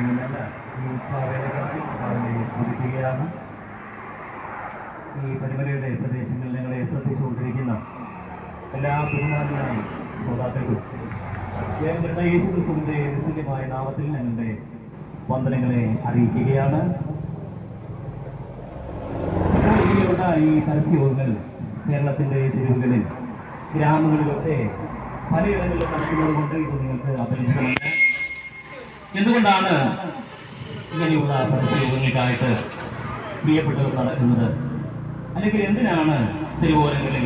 കഴിയുന്നല്ല ഈ ഉത്സാഹവേളകളിൽ സ്തുതിക്കുകയാണ്. ഈ പരിമലയുടെ പ്രദേശങ്ങളിൽ ഞങ്ങളെ ശ്രദ്ധിച്ചുകൊണ്ടിരിക്കുന്ന എല്ലാ ബഹുമാനായ ശ്രോതാക്കൾക്കും യേശുക്രിസ്തുവിന്റെ നിസ്തുല്യമായ നാമത്തിൽ ഞങ്ങളുടെ വന്ദനങ്ങളെ അറിയിക്കുകയാണ്. ഇങ്ങനെയുള്ള ഈ പരസ്യങ്ങൾ കേരളത്തിന്റെ തെരുവുകളിൽ ഗ്രാമങ്ങളിലൊക്കെ പലയിടങ്ങളിലും നടക്കുന്നത് കൊണ്ട് ഇത് നിങ്ങൾക്ക് അപരിചിതമല്ല. എന്തുകൊണ്ടാണ് ഇങ്ങനെയുള്ള പരസ്യങ്ങൾക്കായിട്ട് പ്രിയപ്പെട്ടവർ നടക്കുന്നത്? അല്ലെങ്കിൽ എന്തിനാണ് തെരുവോരങ്ങളിൽ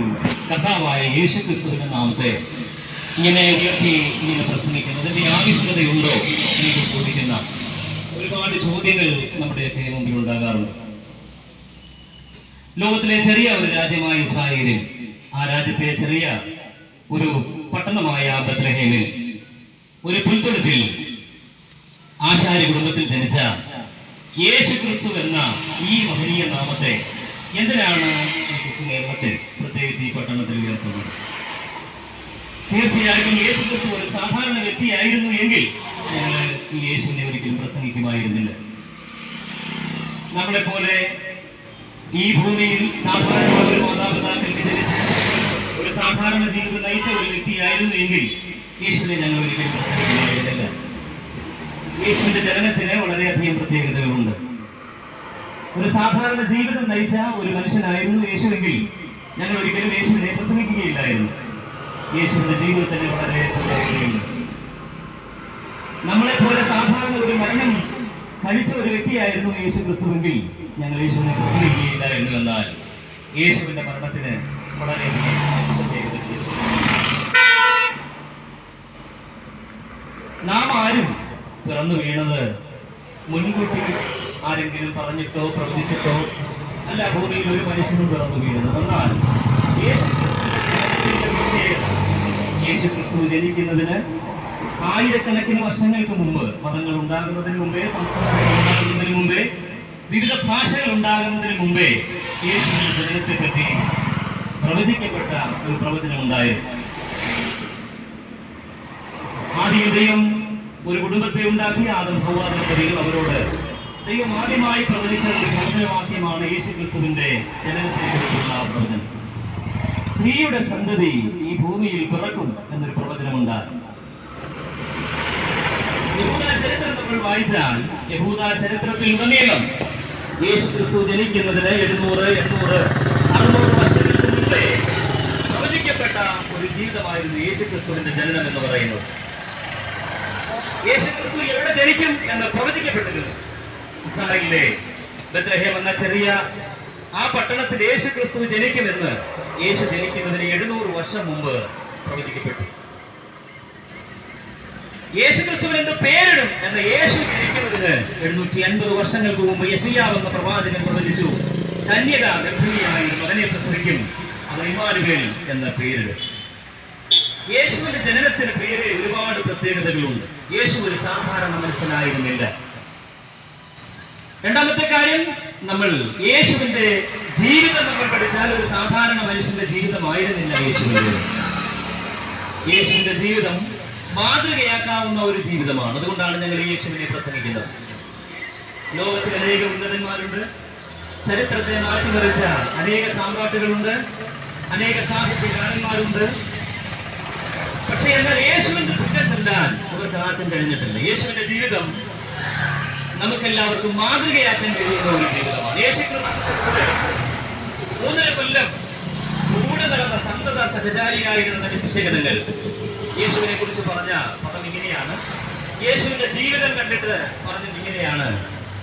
കർത്താവായ യേശുക്രിസ്തുവിന്റെ നാമത്തെ ഇങ്ങനെ ഉയർത്തി ഇങ്ങനെ പ്രസംഗിക്കുന്നതിന്റെ ആവശ്യകതയുണ്ടോ എന്ന് ചോദിക്കുന്ന ഒരുപാട് ചോദ്യങ്ങൾ നമ്മുടെയൊക്കെ മുമ്പിൽ ഉണ്ടാകാറുണ്ട്. ലോകത്തിലെ ചെറിയ ഒരു രാജ്യമായ ഇസ്രായേലിൽ, ആ രാജ്യത്തെ ചെറിയ ഒരു പട്ടണമായ ബത്ലഹേമിൽ ഒരു പുൽത്തൊഴുത്തിൽ ആശാരി കുടുംബത്തിൽ ജനിച്ച യേശുക്രിസ്തു എന്ന ഈ മഹനീയ നാമത്തെ എന്തിനാണ് കേരളത്തിൽ, പ്രത്യേകിച്ച് ഈ പട്ടണത്തിൽ ഉയർത്തുന്നത്? തീർച്ചയായിട്ടും യേശുക്രിസ്തു ഒരു സാധാരണ വ്യക്തിയായിരുന്നു എങ്കിൽ ഞങ്ങൾ ഈ യേശുവിനെ ഒരിക്കലും പ്രസംഗിക്കുമായിരുന്നില്ല. നമ്മളെപ്പോലെ ഈ ഭൂമിയിൽ സാധാരണ ഒരു മാതാപിതാക്കൾക്ക് ജനിച്ച ഒരു സാധാരണ ജീവിതം നയിച്ച ഒരു വ്യക്തിയായിരുന്നു എങ്കിൽ യേശുവിനെ ഞങ്ങൾ ഒരിക്കലും പ്രസംഗിക്കുമായിരുന്നില്ല. യേശുവിന്റെ ജനനത്തിന് വളരെയധികം പ്രത്യേകതകളുണ്ട്. ഒരു സാധാരണ ജീവിതം നയിച്ച ഒരു മനുഷ്യനായിരുന്നു യേശുവെങ്കിൽ ഞങ്ങൾ ഒരിക്കലും യേശുവിനെ പ്രസംഗിക്കുകയില്ലായിരുന്നു. യേശുവിന്റെ ജീവിതത്തിന് വളരെ പ്രത്യേകതയുണ്ട്. നമ്മളെപ്പോലെ സാധാരണ ഒരു മരണം കഴിച്ച ഒരു വ്യക്തിയായിരുന്നു യേശു ക്രിസ്തുവെങ്കിൽ ഞങ്ങൾ യേശുവിനെ പ്രസംഗിക്കുകയില്ലായിരുന്നു. എന്നാൽ യേശുവിന്റെ മരണത്തിന് വളരെയധികം പ്രത്യേകത. നാം ആരും പിറന്നു വീണത് മുൻകൂട്ടി ആരെങ്കിലും പറഞ്ഞിട്ടോ പ്രവചിച്ചിട്ടോ അല്ല ഭൂമിയിൽ ഒരു മനുഷ്യനും പിറന്നു വീഴുന്നത്. എന്നാൽ യേശു ക്രിസ്തു ജനിക്കുന്നതിന് ആയിരക്കണക്കിന് വർഷങ്ങൾക്ക് മുമ്പ്, മതങ്ങൾ ഉണ്ടാകുന്നതിന് മുമ്പേ, സംസ്കാരങ്ങൾ ഉണ്ടാകുന്നതിന് മുമ്പേ, വിവിധ ഭാഷകൾ ഉണ്ടാകുന്നതിന് മുമ്പേ യേശുവിന്റെ ജനനത്തെ പറ്റി പ്രവചിക്കപ്പെട്ട ഒരു പ്രവചനമുണ്ടായിരുന്നു. ആദ്യം ദൈവം ഒരു കുടുംബത്തെ ഉണ്ടാക്കി, ആദം ഹവ്വ ദമ്പതികൾ, അവരോട് ദൈവം ആദ്യമായി പ്രവചിച്ച ഒരു പ്രവചനവാക്യമാണ് യേശുക്രിസ്തുവിന്റെ ജനനത്തെക്കുറിച്ചുള്ള പ്രവചനം. സ്ത്രീയുടെ സന്തതി ഈ ഭൂമിയിൽ പിറക്കും എന്നൊരു പ്രവചനമുണ്ടായി. യഹൂദ ചരിത്രം നമ്മൾ വായിച്ചാൽ യഹൂദ ചരിത്രത്തിൽ ഉടനീളം യേശുക്രിസ്തു ജനിക്കുന്നതിന് 700, 800, 600 വർഷങ്ങൾക്ക് മുമ്പേ പ്രവചിക്കപ്പെട്ട ഒരു ജീവിതമായിരുന്നു യേശുക്രിസ്തുവിന്റെ ജനനം എന്ന് പറയുന്നത്. യേശുക്രിസ്തു എവിടെ ജനിക്കും എന്ന് പ്രവചിക്കപ്പെട്ടിരുന്നു. ഇസ്രായേലിലെ ബത്ലഹേം എന്ന ചെറിയ ആ പട്ടണത്തിൽ യേശുക്രിസ്തു ജനിക്കുമെന്ന് യേശു ജനിക്കുന്നതിന് 700 വർഷം മുമ്പ് പ്രവചിക്കപ്പെട്ടു. യേശുക്രിസ്തുവിന് എന്ത് പേരിടും എന്ന് യേശു ജനിക്കുന്നതിന് 750 വർഷങ്ങൾക്ക് മുമ്പ് യെശയ്യാവ് എന്ന പ്രവാചകൻ പ്രവചിച്ചു. കന്യക ഗർഭിണിയായി മകനെ പ്രസവിക്കും, അവർ ഇമ്മാനുവേൽ എന്ന പേരിടും. യേശുവിന്റെ ജനനത്തിന് പേര് ഒരുപാട് പ്രത്യേകതകളുണ്ട്. യേശു ഒരു സാധാരണ മനുഷ്യനായിരുന്നില്ല. രണ്ടാമത്തെ കാര്യം, നമ്മൾ യേശുവിന്റെ ജീവിതം നമ്മൾ പഠിച്ചാൽ ഒരു സാധാരണ മനുഷ്യന്റെ ജീവിതമായിരുന്നില്ല യേശുവിന്റെ. യേശുവിന്റെ ജീവിതം മാതൃകയാക്കാവുന്ന ഒരു ജീവിതമാണ്. അതുകൊണ്ടാണ് ഞങ്ങൾ യേശുവിനെ പ്രസംഗിക്കുന്നത്. ലോകത്തിൽ അനേക ഉന്നതന്മാരുണ്ട്, ചരിത്രത്തെ മാറ്റിമറിച്ച അനേക സാമ്രാട്ടുകളുണ്ട്, അനേക സാഹിത്യകാരന്മാരുണ്ട്. പക്ഷേ എന്നാൽ യേശുവിന്റെ കുറ്റം ചെല്ലാൻ അവർക്ക് ആർക്കും കഴിഞ്ഞിട്ടില്ല. യേശുവിന്റെ ജീവിതം നമുക്കെല്ലാവർക്കും മാതൃകയാക്കാൻ കഴിയുന്ന ഒരു ജീവിതമാണ്. യേശുക്രിസ്തു 3.5 കൊല്ലം കൂടെ നടന്ന സന്തത സഹചാരിയായിരുന്ന ശിഷ്യഗണങ്ങൾ യേശുവിനെ കുറിച്ച് പറഞ്ഞ പദം ഇങ്ങനെയാണ്. യേശുവിന്റെ ജീവിതം കണ്ടിട്ട് പറഞ്ഞത് ഇങ്ങനെയാണ്: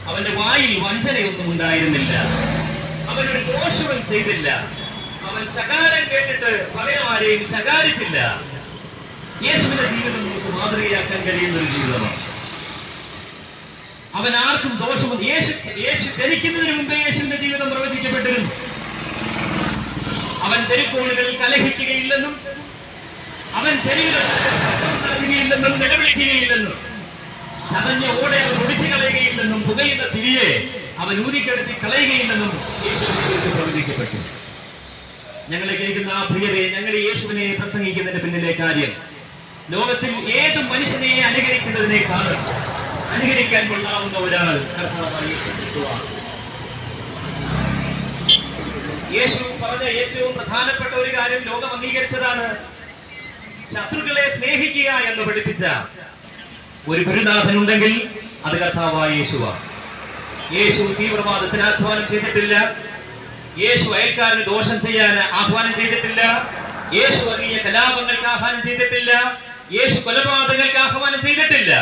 അവന്റെ വായിൽ വഞ്ചനയൊന്നും ഉണ്ടായിരുന്നില്ല, അവനൊരു ദോഷവും ചെയ്തില്ല, അവൻ ശകാരം കേട്ടിട്ട് പകരമാരെയും ശകാരിച്ചില്ല. യേശുവിന്റെ ജീവിതം നമുക്ക് മാതൃകയാക്കാൻ കഴിയുന്ന ഒരു ജീവിതമാണ്. അവൻ ആർക്കും ദോഷവും, യേശു ജനിക്കുന്നതിന് മുമ്പേ യേശുവിന്റെ ജീവിതം പ്രവചിക്കപ്പെട്ടിരുന്നു. അവൻ തെരുക്കോണുകളിൽ കലഹിക്കുകയില്ലെന്നും, അവൻ തെരുവിലെന്നും നിലവിളിക്കുകയില്ലെന്നും, ചതഞ്ഞ ഓടെ അവൻ ഒടിച്ചു കളയുകയില്ലെന്നും, പുകയുന്ന തിരിയെ അവൻ ഊതിക്കെടുത്തി കളയുകയില്ലെന്നും യേശുവിനെ പ്രവചിക്കപ്പെട്ടു. ഞങ്ങളെ കേൾക്കുന്ന പ്രിയരെ, ഞങ്ങൾ യേശുവിനെ പ്രസംഗിക്കുന്നതിന്റെ പിന്നിലെ കാര്യം ലോകത്തിൽ ഏത് മനുഷ്യനെ അനുകരിക്കുന്നതിനേക്കാൾ അനുകരിക്കാൻ കൊള്ളാവുന്ന ഒരാൾ കർത്താവായ യേശു ക്രിസ്തുവാണ്. യേശു പറഞ്ഞ ഏറ്റവും പ്രധാനപ്പെട്ട ഒരു കാര്യം ലോകം അംഗീകരിച്ചതാണ്. ശത്രുക്കളെ സ്നേഹിക്കുക എന്ന് പഠിപ്പിച്ച ഒരു ഗുരുനാഥൻ ഉണ്ടെങ്കിൽ അത് കർത്താവായ യേശുവാണ്. യേശു തീവ്രവാദത്തിന് ആഹ്വാനം ചെയ്തിട്ടില്ല. യേശു അയൽക്കാരന് ദോഷം ചെയ്യാൻ ആഹ്വാനം ചെയ്തിട്ടില്ല. യേശു വർഗീയ കലാപങ്ങൾക്ക് ആഹ്വാനം ചെയ്തിട്ടില്ല. യേശു കൊലപാതകങ്ങൾക്ക് ആഹ്വാനം ചെയ്തിട്ടില്ല.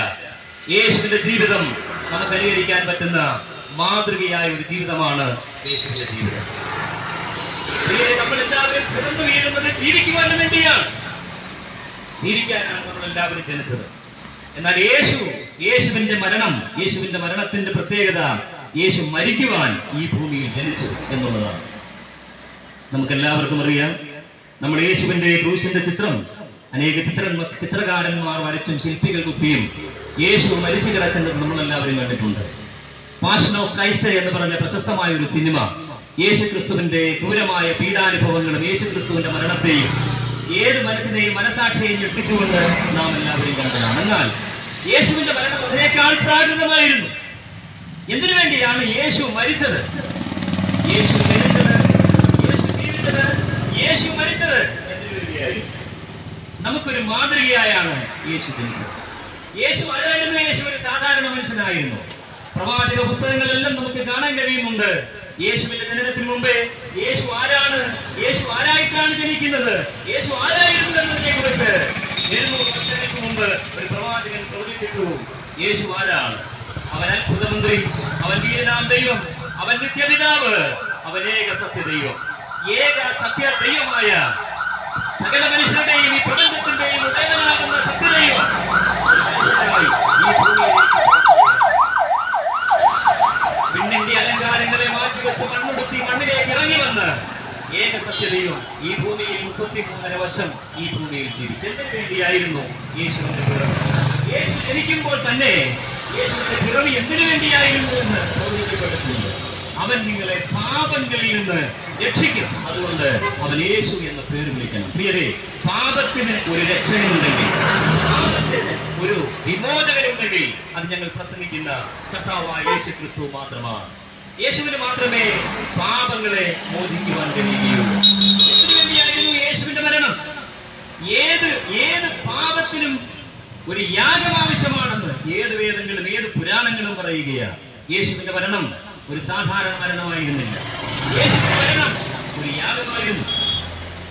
യേശുവിന്റെ ജീവിതം നമുക്ക് അനുകരിക്കാൻ പറ്റുന്ന മാതൃകയായ ഒരു ജീവിതമാണ് യേശുവിന്റെ ജീവിതം. നമ്മൾ എല്ലാവരും പിറന്നു വീഴുന്നത് ജീവിക്കുവാൻ വേണ്ടിയാണ്. ജീവിക്കാനാണ് നമ്മൾ എല്ലാവരും ജനിച്ചത്. എന്നാൽ യേശുവിന്റെ മരണത്തിന്റെ പ്രത്യേകത യേശു മരിക്കുവാൻ ഈ ഭൂമിയിൽ ജനിച്ചു എന്നുള്ളതാണ്. നമുക്കെല്ലാവർക്കും അറിയാം. നമ്മൾ യേശുവിന്റെ ക്രൂശിന്റെ ചിത്രം അനേക ചിത്രകാരന്മാർ വരച്ചും ശില്പികൾ കുത്തിയും യേശു മരിച്ചു കിടക്കുന്നത് നമ്മളെല്ലാവരും കണ്ടിട്ടുണ്ട്. പാഷൻ ഓഫ് ക്രൈസ്റ്റ് എന്ന് പറഞ്ഞ പ്രശസ്തമായ ഒരു സിനിമ യേശു ക്രിസ്തുവിന്റെ ക്രൂരമായ പീഡാനുഭവങ്ങളും യേശു ക്രിസ്തുവിന്റെ മരണത്തെയും ഏത് മനസ്സിനെയും മനസാക്ഷിയെയും ഞെട്ടിച്ചുകൊണ്ട് നാം എല്ലാവരും കണ്ടതാണ്. എന്നാൽ യേശുവിന്റെ മരണം അതിനേക്കാൾ പ്രാകൃതമായിരുന്നു. എന്തിനു വേണ്ടിയാണ് യേശു മരിച്ചത്? യേശു ജനിച്ചത്, യേശു ജീവിച്ചത്, യേശു മരിച്ചത് എന്തിനു വേണ്ടിയായിരുന്നു? നമുക്കൊരു മാതൃകയായാണ് യേശു ജനിച്ചത്. യേശു ആരായിരുന്നു? യേശു ഒരു സാധാരണ മനുഷ്യനായിരുന്നു. പ്രവാചക പുസ്തകങ്ങളെല്ലാം നമുക്ക് കാണാൻ കഴിയുന്നുണ്ട്. യേശുവിന്റെ ജനനത്തിന് മുമ്പേ യേശു ആരാണ്, യേശു ആരായിട്ടാണ് ജനിക്കുന്നത്, യേശു ആരായിരുന്നു എന്നതിനെ കുറിച്ച് 700 വർഷങ്ങൾക്ക് മുമ്പ് ഒരു പ്രവാചകൻ പ്രവചിച്ചിട്ടു. യേശു ആരാണ്? അവൻ അത്ഭുതമന്ത്രി, അവൻ വീരനാം ദൈവം, അവൻ നിത്യപിതാവ്, അവൻ ഏക സത്യദൈവം. ഏക സത്യ ദൈവമായ സകല മനുഷ്യരുടെയും ഈ പ്രപഞ്ചത്തിന്റെയും ഉടയവനാകുന്ന സത്യദൈവം മനുഷ്യനായി ഈ ഭൂമിയിലേക്ക് പെണ്ണിന്റെ അലങ്കാരങ്ങളെ മാറ്റിവെച്ച് മണ്ണുടുത്തി മണ്ണിലേക്ക് ഇറങ്ങി വന്ന് ഏക സത്യദൈവം ഈ ഭൂമിയിൽ 33 വർഷം ഈ ഭൂമിയിൽ ജീവിച്ചു. എന്തിനു വേണ്ടിയായിരുന്നു യേശുവിന്റെ പിറവി? യേശു ജനിക്കുമ്പോൾ തന്നെ യേശുവിന്റെ പിറവി എന്തിനു വേണ്ടിയായിരുന്നു എന്ന് പ്രവചിക്കപ്പെട്ടിട്ടുണ്ട്. അവൻ നിങ്ങളെ പാപങ്ങളിൽ നിന്ന് രക്ഷിക്കും, അതുകൊണ്ട് അവൻ യേശു എന്ന പേര് വിളിക്കണം. പ്രിയരെ, പാപത്തിന് ഒരു രക്ഷകനുണ്ടെങ്കിൽ, പാപത്തിന് ഒരു വിമോചകനുണ്ടെങ്കിൽ അത് ഞങ്ങൾ പ്രസംഗിക്കുന്ന കർത്താവായ യേശു ക്രിസ്തു മാത്രമാണ്. യേശുവിന് മാത്രമേ പാപങ്ങളെ മോചിക്കുവാൻ കഴിയുകയുള്ളൂ. ഇതിനു വേണ്ടിയായിരുന്നു യേശുവിന്റെ മരണം. ഏത് പാപത്തിനും ഒരു യാഗം ആവശ്യമാണെന്ന് ഏത് വേദങ്ങളും ഏത് പുരാണങ്ങളും പറയുകയാണ്. യേശുവിന്റെ മരണം ഒരു സാധാരണ മരണമായിരുന്നില്ല. യേശുവിന്റെ മരണം ഒരു യാഗമായിരുന്നു.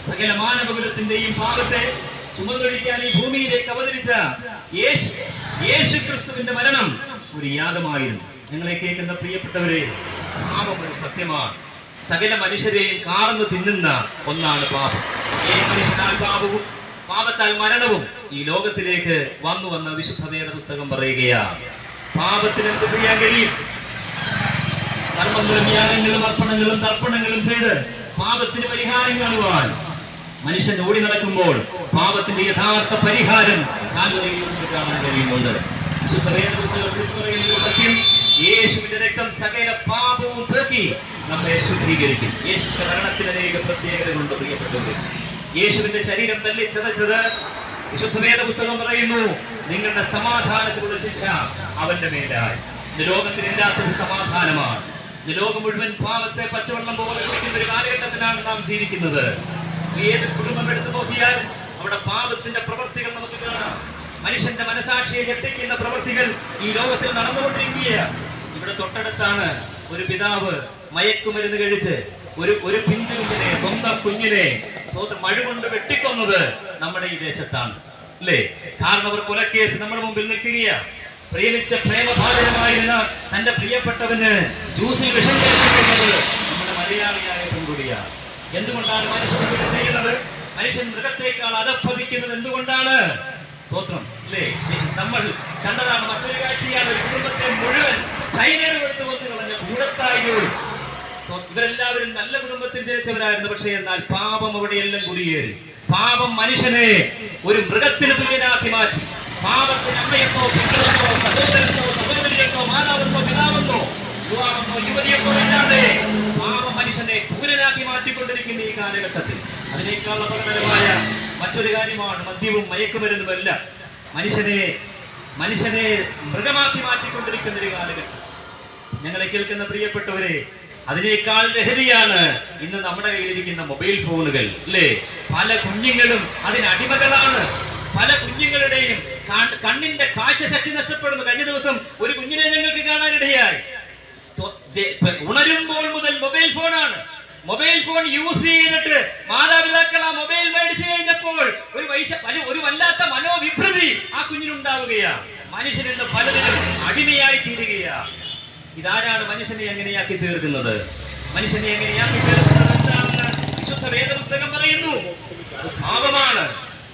സകല മാനവകുലത്തിന്റെയും പാപത്തെ ചുമന്നൊഴിക്കാൻ ഈ ഭൂമിയിലേക്ക് അവതരിച്ച യേശു ക്രിസ്തുവിന്റെ മരണം ഒരു യാഗമായിരുന്നു. ഞങ്ങളെ കേൾക്കുന്ന പ്രിയപ്പെട്ടവരെ, പാപം ഒരു സത്യമാണ്. സകല മനുഷ്യരെയും കാർന്നു തിന്നുന്ന ഒന്നാണ് പാപം. മനുഷ്യനാൽ പാപവും പാപത്താൽ മരണവും ഈ ലോകത്തിലേക്ക് വന്ന വിശുദ്ധ വേദ പുസ്തകം പറയുകയാണ്. പാപത്തിന് എന്ത് ചെയ്യാൻ കഴിയും? കർമ്മങ്ങളും യാഗങ്ങളും അർപ്പണങ്ങളും തർപ്പണങ്ങളും ചെയ്ത് പാപത്തിന് പരിഹാരം കാണുവാൻ മനുഷ്യൻ ഓടി നടക്കുമ്പോൾ പാപത്തിന്റെ യഥാർത്ഥ പരിഹാരം കാൽവരിയിൽ നമുക്ക് കാണാൻ കഴിയുന്നുണ്ട്. വിശുദ്ധ വേദ പുസ്തകം യേശുവിന്റെ രക്തം സകല പാപവും പോക്കി നമ്മെ ശുദ്ധീകരിക്കും. യേശുവിന്റെ മരണത്തിന് അനേക പ്രത്യേകതകളുണ്ട്. പ്രിയപ്പെട്ടവർ, യേശുവിന്റെ ശരീരം തല്ലി ചതച്ചത് വിശുദ്ധ വേദ പുസ്തകം പറയുന്നു, നിങ്ങളുടെ സമാധാനത്തിനുള്ള ശിക്ഷ അവന്റെ മേലായി. ഇത് ലോകത്തിനില്ലാത്തത് സമാധാനമാണ്. ഇത് ലോകം മുഴുവൻ പാപത്തെ പച്ചവെള്ളം പോലെ കുടിക്കുന്ന ഒരു കാലഘട്ടത്തിലാണ് നാം ജീവിക്കുന്നത്. ഏത് കുടുംബം എടുത്തു നോക്കിയാൽ അവിടെ പാപത്തിന്റെ പ്രവൃത്തികൾ നമുക്ക് കാണാം. മനുഷ്യന്റെ മനസാക്ഷിയെ ഞെട്ടിക്കുന്ന പ്രവൃത്തികൾ ഈ ലോകത്തിൽ നടന്നുകൊണ്ടിരിക്കുകയാണ്. ഇവിടെ തൊട്ടടുത്താണ് ഒരു പിതാവ് മയക്കുമരുന്ന് കഴിച്ച് ഒരു പിഞ്ചുകുഞ്ഞിനെ, സ്വന്തം കുഞ്ഞിനെ മഴ കൊണ്ട് വെട്ടിക്കൊന്നത് നമ്മുടെ ഈ ദേശത്താണ്, അല്ലേ? കാരണം അവർ കൊലക്കേസ് നമ്മുടെ മുമ്പിൽ നിൽക്കുകയാണ്. പ്രേമിച്ച പ്രേമഭാജനമായിരുന്ന തന്റെ പ്രിയപ്പെട്ടവന് ജ്യൂസിൽ വിഷം ചേർക്കുന്നത് നമ്മുടെ മലയാളിയായ പെൺകുടിയാണ്. എന്തുകൊണ്ടാണ് മനുഷ്യൻ ചെയ്യുന്നത്? മനുഷ്യൻ മൃഗത്തേക്കാൾ അധപ്പതിക്കുന്നത് എന്തുകൊണ്ടാണ്? സ്വത്രം, അല്ലേ? നമ്മൾ കണ്ടതാണ് മറ്റൊരു കാഴ്ചയാണ്. ഒരു കുടുംബത്തെ മുഴുവൻ സൈനൈഡ് കൊടുത്തു കൊന്നു കളഞ്ഞ കൂടത്തായിയോട്. ഇവരെല്ലാവരും നല്ല കുടുംബത്തിൽ ജനിച്ചവരായിരുന്നു. പക്ഷേ എന്നാൽ പാപം അവിടെയെല്ലാം കുടിയേറി. പാപം മനുഷ്യനെ ഒരു മൃഗത്തിന് തുല്യനാക്കി മാറ്റി. പാപത്തിന് അമ്മയെന്നോ പിതാവെന്നോ സഹോദരനോ സഹോദരിയെന്നോ മാതാവെന്നോ പിതാവെന്നോ യുവാവെന്നോ യുവതിയെന്നോ ഇല്ലാതെ പാപം മനുഷ്യനെ ക്രൂരനാക്കി മാറ്റിക്കൊണ്ടിരിക്കുന്ന ഈ കാലഘട്ടത്തിൽ അതിനേക്കാൾ അപകടകരമായ മറ്റൊരു കാര്യമാണ് മദ്യവും മയക്കുമരുന്നുമല്ല. മനുഷ്യനെ മനുഷ്യനെ മൃഗമാക്കി മാറ്റിക്കൊണ്ടിരിക്കുന്ന ഒരു കാലഘട്ടം. ഞങ്ങളെ കേൾക്കുന്ന പ്രിയപ്പെട്ടവരെ, അതിനേക്കാൾ ലഹരിയാണ് ഇന്ന് നമ്മുടെ കയ്യിലിരിക്കുന്ന മൊബൈൽ ഫോണുകൾ, അല്ലേ? പല കുഞ്ഞുങ്ങളും അതിനടിമകളാണ്. പല കുഞ്ഞുങ്ങളുടെയും കണ്ണിന്റെ കാഴ്ചശക്തി നഷ്ടപ്പെടുന്നു. കഴിഞ്ഞ ദിവസം ഒരു കുഞ്ഞിനെ ഞങ്ങൾക്ക് കാണാനിടയായി. ഉണരുമ്പോൾ മുതൽ മൊബൈൽ ഫോണാണ്. മൊബൈൽ ഫോൺ യൂസ് ചെയ്തിട്ട് മാതാപിതാക്കൾ ആ മൊബൈൽ മേടിച്ചു കഴിഞ്ഞപ്പോൾ ഒരു വല്ലാത്ത മനോവിഭ്രതി ആ കുഞ്ഞിനുണ്ടാവുകയാണ്. മനുഷ്യനെന്ന് പലതിനും അടിമയായി തീരുകയാണ്. ഇതാരാണ് മനുഷ്യനെ എങ്ങനെയാക്കി തീർക്കുന്നത്? മനുഷ്യനെ എങ്ങനെയാക്കി തീർക്കുന്നത് എന്താണെന്ന് വിശുദ്ധ വേദപുസ്തകം പറയുന്നു. പാപമാണ്.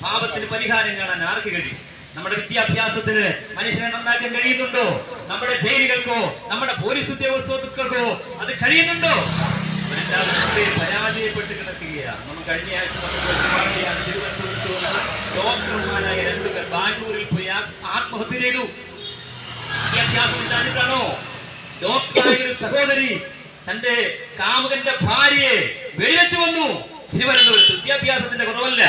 പാപത്തിന് പരിഹാരം കാണാൻ ആർക്ക് കഴിയും? നമ്മുടെ വിദ്യാഭ്യാസത്തിന് മനുഷ്യനെ നന്നാക്കാൻ കഴിയുന്നുണ്ടോ? നമ്മുടെ ജയിലുകൾക്കോ നമ്മുടെ പോലീസ് ഉദ്യോഗസ്ഥർക്കോ അത് കഴിയുന്നുണ്ടോ? പരാജയപ്പെട്ട് കിടക്കുകയാണ്. നമ്മൾ കഴിഞ്ഞ ആഴ്ച ഡോക്ടർമാരായ രണ്ടുപേർ ബാംഗ്ലൂരിൽ പോയി ആത്മഹത്യ ചെയ്തു. വിദ്യാഭ്യാസം ഇല്ലാഞ്ഞിട്ടാണോ? ഡോക്ടറായ ഒരു സഹോദരി തന്റെ കാമുകന്റെ ഭാര്യയെ വെടിവെച്ചു വന്നു. തിരുവനന്തപുരത്ത് വിദ്യാഭ്യാസത്തിന്റെ കുറവല്ല,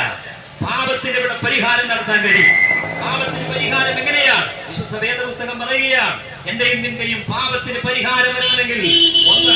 പാപത്തിന് ഇവിടെ പരിഹാരം നടത്താൻ കഴിയും. പാപത്തിന് പരിഹാരം എങ്ങനെയാണ്? വിശുദ്ധ വേദപുസ്തകം പറയുകയാണ്, എന്റെയും നിന്റെയും പാപത്തിന് പരിഹാരം വരണമെങ്കിൽ ഒന്ന്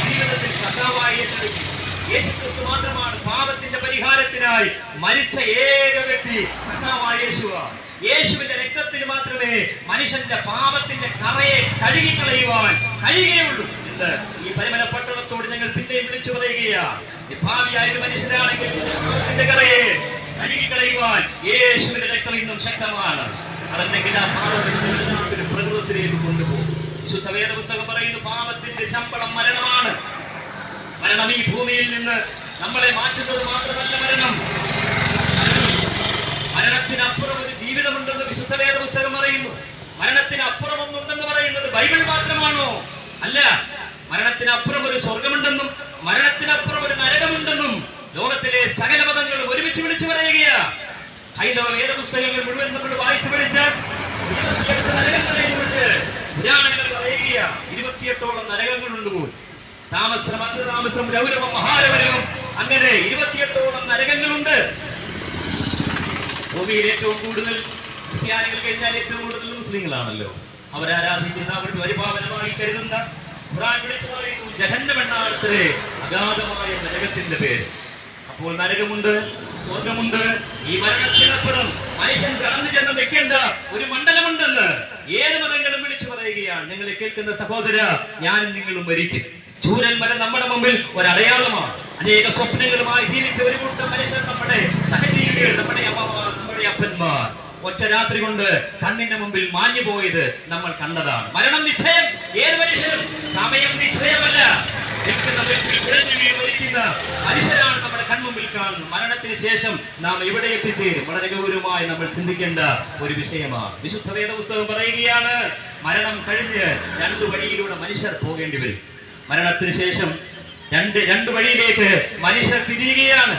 ജീവിതത്തിൽ കർത്താവായി ഏറ്റെടുക്കും. യേശുക്രിസ്തു മാത്രമാണ് പാപത്തിന്റെ പരിഹാരത്തിനായി മരിച്ച ഏക വ്യക്തി. കർത്താവായ യേശുവാണ്. യേശുവിന്റെ രക്തത്തിന് മാത്രമേ മനുഷ്യന്റെ പാപത്തിന്റെ കറയെ കഴുകിക്കളയുവാൻ കഴിയുകയുള്ളൂ എന്ന് ഈ പരിമല പട്ടണത്തോട് ഞങ്ങൾ പിന്നെയും വിളിച്ചു പറയുകയാണ്. ഭാവിയായ ഒരു മനുഷ്യനാണെങ്കിൽ പാപത്തിന്റെ കറയെ കഴുകിക്കളയുവാൻ യേശുവിന്റെ രക്തം ഇന്നും ശക്തമാണ്. അതല്ലെങ്കിൽ ആ പാപത്തിന്റെ പ്രകൃതത്തിലേക്ക് കൊണ്ടുപോകും. വിശുദ്ധ വേദപുസ്തകം പറയുന്നു, പാപത്തിന്റെ ശമ്പളം മരണമാണ്. മരണം ഈ ഭൂമിയിൽ നിന്ന് നമ്മളെ മാറ്റുന്നത് മാത്രമല്ല, മരണത്തിനപ്പുറം ഒരു ജീവിതമുണ്ടെന്ന് വിശുദ്ധ വേദപുസ്തകം പറയുന്നു. മരണത്തിനപ്പുറം ഒന്നുണ്ടെന്ന് പറയുന്നത് ബൈബിൾ മാത്രമാണോ? അല്ല. മരണത്തിനപ്പുറം ഒരു സ്വർഗമുണ്ടെന്നും മരണത്തിനപ്പുറം ഒരു നരകമുണ്ടെന്നും ലോകത്തിലെ സകല മതങ്ങളും ഒരുമിച്ച് വിളിച്ചു പറയുകയാ. ഹൈന്ദവ വേദപുസ്തകങ്ങൾ മുഴുവൻ നമ്മൾ വായിച്ചു പഠിച്ചാൽ നരകങ്ങളെ കുറിച്ച് പുരാണങ്ങൾ പറയുകയാ. 28ഓളം നരകങ്ങളുണ്ട് പോലും. താമസം, അന്തതാമസം, രൗരവം, മഹാരൗരവം, അങ്ങനെ 28ഓളം നരകങ്ങളുണ്ട്. ഭൂമിയിൽ ഏറ്റവും കൂടുതൽ ക്രിസ്ത്യാനികൾ കഴിഞ്ഞാൽ ഏറ്റവും കൂടുതൽ മുസ്ലിങ്ങളാണല്ലോ. അവരാരാധിക്കുന്ന, അവർ പരിപാലനമായി കരുതുന്ന ഖുർആൻ വിളിച്ചു പറയുന്നു ജഹന്നമെന്നാണ് അഗാധമായ നരകത്തിന്റെ പേര്. അപ്പോൾ നരകമുണ്ട്, സ്വർഗമുണ്ട്. ഈ മരണത്തിനപ്പുറം മനുഷ്യൻ കടന്നു ചെന്ന് വെക്കേണ്ട ഒരു മണ്ഡലമുണ്ടെന്ന് ഏത് മതങ്ങളും വിളിച്ചു പറയുകയാണ്. ഞങ്ങളെ കേൾക്കുന്ന സഹോദര, ഞാനും നിങ്ങളും മരിക്കും. ചൂരൽ മല നമ്മുടെ മുമ്പിൽ ഒരടയാളമാണ്. അനേക സ്വപ്നങ്ങളുമായി ജീവിച്ച ഒരു കൂട്ടം മനുഷ്യർ, നമ്മുടെ സഹജീവികൾ, നമ്മുടെ അമ്മമാർ, നമ്മുടെ അപ്പന്മാർ, ഒറ്റ രാത്രി കൊണ്ട് കണ്ണിന്റെ മുമ്പിൽ മാഞ്ഞു പോയത് നമ്മൾ കണ്ടതാണ്. മരണം നിശ്ചയം. ഏത് മനുഷ്യനും സമയം നിശ്ചയമല്ല. മനുഷ്യരാണ് നമ്മുടെ കൺമുമ്പിൽ കാണുന്നത്. മരണത്തിന് ശേഷം നാം ഇവിടെ എത്തിച്ചേരും. വളരെ ഗൗരവമായി നമ്മൾ ചിന്തിക്കേണ്ട ഒരു വിഷയമാണ്. വിശുദ്ധ വേദപുസ്തകം പറയുകയാണ്, മരണം കഴിഞ്ഞ് രണ്ടു വഴിയിലൂടെ മനുഷ്യർ പോകേണ്ടി വരും. മരണത്തിന് ശേഷം രണ്ട് വഴിയിലേക്ക് മനുഷ്യർ തിരിയുകയാണ്.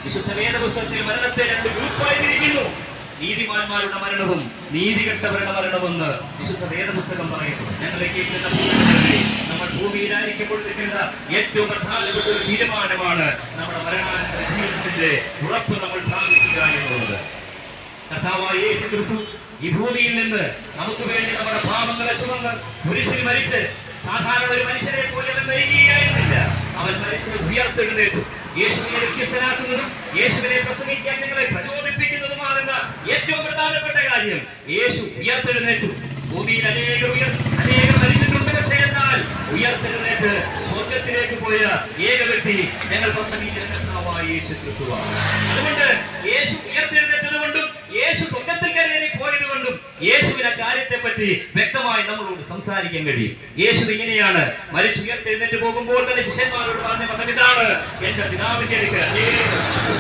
വിശുദ്ധ വേദപുസ്തകത്തിൽ മരണത്തെ രണ്ട് ഗ്രൂപ്പായി തിരിക്കുന്നു. നീതിമാന്മാരുടെ മരണവും നീതികെട്ടവരുടെ മരണമെന്ന് വിശുദ്ധ വേദപുസ്തകം പറയുന്നു. ഞങ്ങളെ കേൾക്കുന്ന നമ്മൾ ഭൂമിയിലായിരിക്കുമ്പോൾ എടുക്കേണ്ട ഏറ്റവും പ്രധാനപ്പെട്ട ഒരു തീരുമാനമാണ് നമ്മുടെ മരണാനന്തര ജീവിതത്തിന്റെ ഉറപ്പ് നമ്മൾ സ്ഥാപിക്കുക എന്നുള്ളത്. കർത്താവായ യേശുക്രിസ്തു ഈ ഭൂമിയിൽ നിന്ന് നമുക്ക് വേണ്ടി നമ്മുടെ പാപങ്ങളെ ചുമന്ന് കുരിശിൽ മരിച്ച് സാധാരണ ഒരു മനുഷ്യരെ പോലെ അവൻ മരിക്കുകയായിരുന്നില്ല. അവൻ മരിച്ച് ഉയർത്തെഴുന്നേറ്റു. യേശുവിനെ വ്യത്യസ്തനാക്കുന്നതും യേശുവിനെ പ്രസംഗിക്കാൻ നിങ്ങളെ പ്രചോദിപ്പിക്കുന്നതുമാണെന്ന ഏറ്റവും പ്രധാനപ്പെട്ട കാര്യം, യേശു ഉയർത്തെഴുന്നേറ്റു. ഭൂമിയിൽ അനേകം മരിച്ചിട്ടുണ്ട്. പക്ഷേ എന്നാൽ ഉയർത്തെഴുന്നേറ്റ് സ്വർഗത്തിലേക്ക് പോയ ഏക വ്യക്തി ഞങ്ങൾ പ്രസംഗിക്കുന്ന കർത്താവായ യേശു ക്രിസ്തുവാണ്. അതുകൊണ്ട് യേശു ഉയർത്തെഴുന്നേറ്റത് കൊണ്ടും യേശു സ്വർഗത്തിൽ കയറി പോയത് കൊണ്ടും യേശുവിന്റെ കാര്യത്തെ പറ്റി വ്യക്തമായി നമ്മളോട് സംസാരിക്കാൻ കഴിയും. യേശു ഇങ്ങനെയാണ് മരിച്ചുയർത്തെഴുന്നേറ്റ് പോകുമ്പോൾ തന്നെ ശിഷ്യന്മാരോട് പറഞ്ഞ പദം ഇതാണ്, എന്റെ പിതാവിന്റെ അടുക്കൽ അനേകം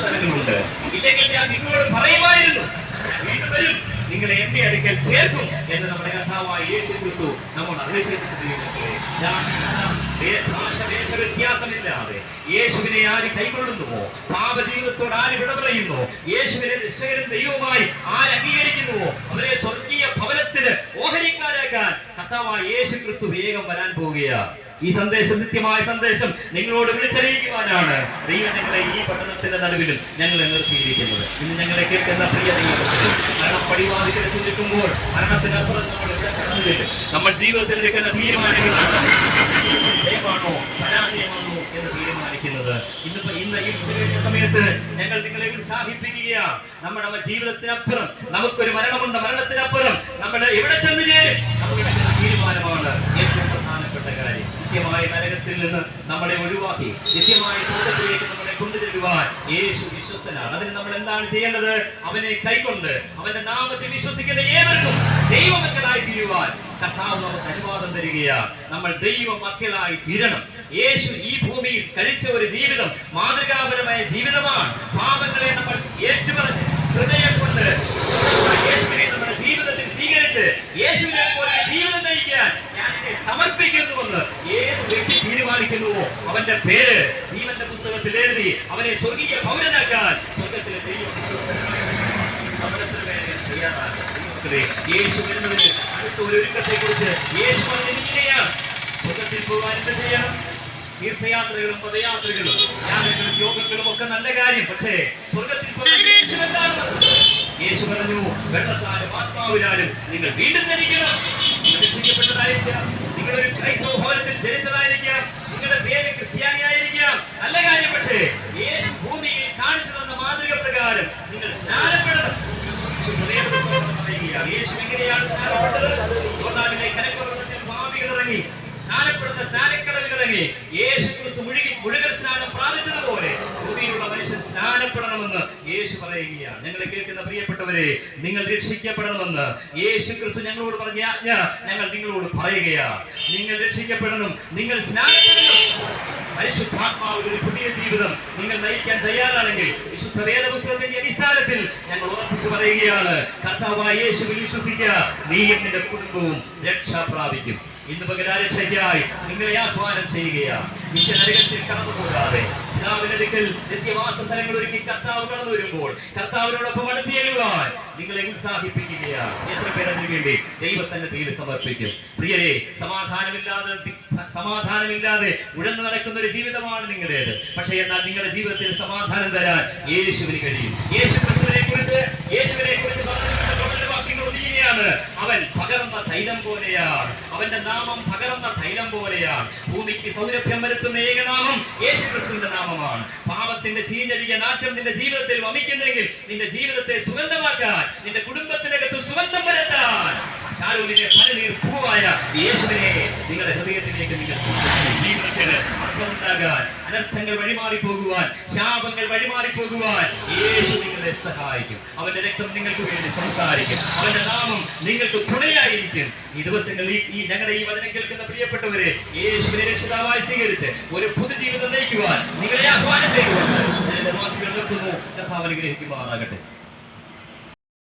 സ്ഥലങ്ങളുണ്ട്, ഇല്ലെങ്കിൽ ഞാൻ നിങ്ങളോട് പറയുമായിരുന്നു, വീണ്ടും വരും, നിങ്ങളെ എന്റെ അടുക്കൽ ചേർക്കും എന്ന് നമ്മുടെ കർത്താവായ യേശു ക്രിസ്തു നമ്മോട് അറിയിച്ചിട്ടുണ്ട്. വ്യത്യാസമില്ലാതെ യേശുവിനെ ആര് കൈക്കൊള്ളുന്നുവോ, പാപജീവിതത്തോട് ആര് വിട പറയുന്നു, യേശുവിനെ രക്ഷകരും ദൈവവുമായി ആര് അംഗീകരിക്കുന്നുവോ, അവരെ സ്വർഗീയ സ്വർഗീയ ഭവനത്തിന് ഓഹരിക്കാരാക്കാൻ കർത്താവായ യേശു ക്രിസ്തു വേഗം വരാൻ പോവുകയാ. ഈ സന്ദേശം, നിത്യമായ സന്ദേശം നിങ്ങളോട് വിളിച്ചറിയിക്കുവാനാണ് ദൈവം ഞങ്ങളെ ഈ പഠനത്തിന്റെ നടുവിലും ഞങ്ങളെ നിർത്തിയിരിക്കുന്നത്. ഇന്ന് ഞങ്ങളെ കേൾക്കുന്ന പ്രിയ ദൈവത്തിൽ മരണം പടിവാതിക്കൽ നിൽക്കുമ്പോൾ മരണത്തിനപ്പുറം നമ്മൾ ഇവിടെ കടന്നുവരും. നമ്മൾ ജീവിതത്തിൽ എടുക്കുന്ന തീരുമാനങ്ങൾ ജയമാണോ പരാജയമാണോ എന്ന് തീരുമാനിക്കുന്നത്. ഇന്ന് ഈ സമയത്ത് ഞങ്ങൾ നിങ്ങളെ ഉത്സാഹിപ്പിക്കുകയാണ്. നമ്മുടെ ജീവിതത്തിനപ്പുറം നമുക്കൊരു മരണമുണ്ട്. മരണത്തിനപ്പുറം നമ്മൾ എവിടെ ചെന്ന് ചേരും നമ്മുടെ തീരുമാനമാണ് ഏറ്റവും പ്രധാനപ്പെട്ട കാര്യം. നിത്യമായ നരകത്തിൽ നിന്ന് നമ്മളെ ഒഴിവാക്കി നിത്യമായ സ്വർഗ്ഗത്തിലേക്ക് നമ്മളെ കൊണ്ടുചെല്ലുവാൻ യേശു വിശ്വസ്തനാണ്. അതിന് നമ്മൾ എന്താണ് ചെയ്യേണ്ടത്? അവനെ കൈക്കൊണ്ട് അവന്റെ നാമത്തിൽ വിശ്വസിക്കുന്ന ഏവർക്കും ദൈവമക്കളായി തീരുവാൻ കർത്താവ് നമുക്ക് അനുവാദം തരികയാണ്. നമ്മൾ ദൈവ മക്കളായി തീരണം. യേശു ഈ ഭൂമിയിൽ കഴിച്ച ഒരു ജീവിതം മാതൃകാപരമായ ജീവിതമാണ്. പാപങ്ങളെ നമ്മൾ ഏറ്റുപറഞ്ഞ് ഹൃദയം കൊണ്ട് യേശുവിനെ നമ്മുടെ ജീവിതത്തിൽ സ്വീകരിച്ച് യേശുവിനെ പോലെ ജീവിതം നയിക്കാൻ ഞാൻ എന്നെ സമർപ്പിക്കുന്നുവെന്ന് ഏത് വ്യക്തി തീരുമാനിക്കുന്നുവോ അവന്റെ പേര് ജീവന്റെ പുസ്തകത്തിൽ എഴുതി അവനെ സ്വർഗീയ പൗരനാക്കാൻ സ്വർഗത്തിലെ ദൈവം യേശു വരുന്നതിന് അടുത്ത ഒരു ഒരുക്കത്തെ കുറിച്ച് യേശു പറഞ്ഞിരിക്കുകയാണ്. സ്വർഗത്തിൽ പോകാൻ എന്ത് ചെയ്യണം? തീർത്ഥയാത്രകളും പദയാത്രകളും യാത്രകളും യോഗങ്ങളും ഒക്കെ നല്ല കാര്യം. പക്ഷേ സ്വർഗത്തിൽ പോകാൻ യേശു എന്താണ് പറഞ്ഞത്? യേശു പറഞ്ഞു, വെള്ളത്താലും ആത്മാവിനാലും നിങ്ങൾ വീണ്ടും ജനിക്കണം. രക്ഷിക്കപ്പെട്ടതായിരിക്കാം, നിങ്ങളൊരു ക്രൈസ്തവ ഭവനത്തിൽ ജനിച്ചതായിരിക്കാം, നിങ്ങളുടെ പേര് ക്രിസ്ത്യാനിയായിരിക്കാം, നല്ല കാര്യം. പക്ഷേ യേശു ഭൂമിയിൽ കാണിച്ചു തന്ന മാതൃക പ്രകാരം നിങ്ങൾ സ്നാനപ്പെടണം. യേശു എങ്ങനെയാണ് സ്നാനപ്പെട്ടത്? യോർദാനിലെ കനകപർവ്വതത്തിൽ പാപികൾ ഇറങ്ങി സ്നാനപ്പെടുന്ന സ്നാനക്കടലുകൾ ഇറങ്ങി യേശു ക്രിസ്തു മുഴുകൽ സ്നാനം പ്രാപിച്ചതുപോലെ ഭൂമിയിലുള്ള മനുഷ്യൻ സ്നാനപ്പെടണമെന്ന് യേശു പറയുകയാണ്. ഞങ്ങളെ കേൾക്കുന്ന പ്രിയപ്പെട്ടവരെ, നിങ്ങൾ രക്ഷിക്കപ്പെടണമെന്ന് യേശു ക്രിസ്തു ഞങ്ങളോട് പറഞ്ഞ ആജ്ഞ ഞങ്ങൾ നിങ്ങളോട് പറയുകയാണ്. നിങ്ങൾ രക്ഷിക്കപ്പെടണം, നിങ്ങൾ സ്നാനപ്പെടണം. പരിശുദ്ധാത്മാവിൽ ഒരു പുതിയ ജീവിതം നിങ്ങൾ നയിക്കാൻ തയ്യാറാണെങ്കിൽ വിശുദ്ധ വേദപുസ്തകത്തിന്റെ അടിസ്ഥാനത്തിൽ ഞങ്ങൾ ഉറപ്പിച്ചു പറയുകയാണ്, കർത്താവായ യേശുവിൽ വിശ്വസിക്കുക, നീയും നിന്റെ കുടുംബവും രക്ഷ പ്രാപിക്കും. ഇന്ന് പകരാരക്ഷയ്ക്കായി നിങ്ങളെ ആഹ്വാനം ചെയ്യുകയാണ്. നിത്യനരകത്തിൽ കടന്നുപോകാതെ പിതാവിന്റെ അടുക്കൽ നിത്യവാസ സ്ഥലങ്ങൾ ഒരുക്കി കർത്താവ് കടന്നു വരുമ്പോൾ കർത്താവിനോടൊപ്പം അടുത്തിയെഴുവാൻ നിങ്ങളെ ഉത്സാഹിപ്പിക്കുകയാണ്. എത്ര പേര് അതിനു വേണ്ടി ദൈവസന്നിധിയിൽ സമർപ്പിക്കും? പ്രിയരെ, സമാധാനമില്ലാതെ ഉഴന്നു നടക്കുന്ന ഒരു ജീവിതമാണ് നിങ്ങളുടേത്. പക്ഷേ എന്നാൽ നിങ്ങളുടെ ജീവിതത്തിൽ സമാധാനം തരാൻ യേശുവിന് കഴിയും. യേശുവിനെ കുറിച്ച് അവൻ പകർന്ന തൈലം പോലെയാണ്. അവന്റെ നാമം പകർന്ന തൈലം പോലെയാണ്. ഭൂമിക്ക് സൗരഭ്യം വരുത്തുന്ന ഏകനാമം യേശു ക്രിസ്തുവിന്റെ നാമമാണ്. പാപത്തിന്റെ ചീഞ്ഞടിയ നാറ്റം നിന്റെ ജീവിതത്തിൽ വമിക്കുന്നെങ്കിൽ നിന്റെ ജീവിതത്തെ സുഗന്ധമാക്കാൻ, നിന്റെ കുടുംബത്തിനകത്ത് സുഗന്ധം വരുത്താൻ ശാരോലിനെ പലനീർ പൂവായ യേശുവിനെ നിങ്ങളുടെ ഹൃദയത്തിലേക്ക് നിങ്ങൾ ജീവിതത്തിന് അർത്ഥമുണ്ടാകാൻ, അനർത്ഥങ്ങൾ വഴിമാറിപ്പോകുവാൻ, ശാപങ്ങൾ വഴിമാറിപ്പോകുവാൻ യേശു നിങ്ങളെ സഹായിക്കും. അവന്റെ രക്തം നിങ്ങൾക്ക് വേണ്ടി സംസാരിക്കും. അവന്റെ നാമം നിങ്ങൾക്ക് തുണയായിരിക്കും. ഈ ദിവസങ്ങളിൽ ഈ ഞങ്ങളുടെ ഈ വചനം കേൾക്കുന്ന പ്രിയപ്പെട്ടവരെ, യേശുവിനെ രക്ഷിതാവായി സ്വീകരിച്ച് ഒരു പുതുജീവിതം നയിക്കുവാൻ നിങ്ങളെ ആഹ്വാനം ചെയ്യുവാൻ ഞാൻ എന്റെ വാക്കുകൾ നിർത്തുന്നു. കർത്താവ് അനുഗ്രഹിക്കുമാറാകട്ടെ.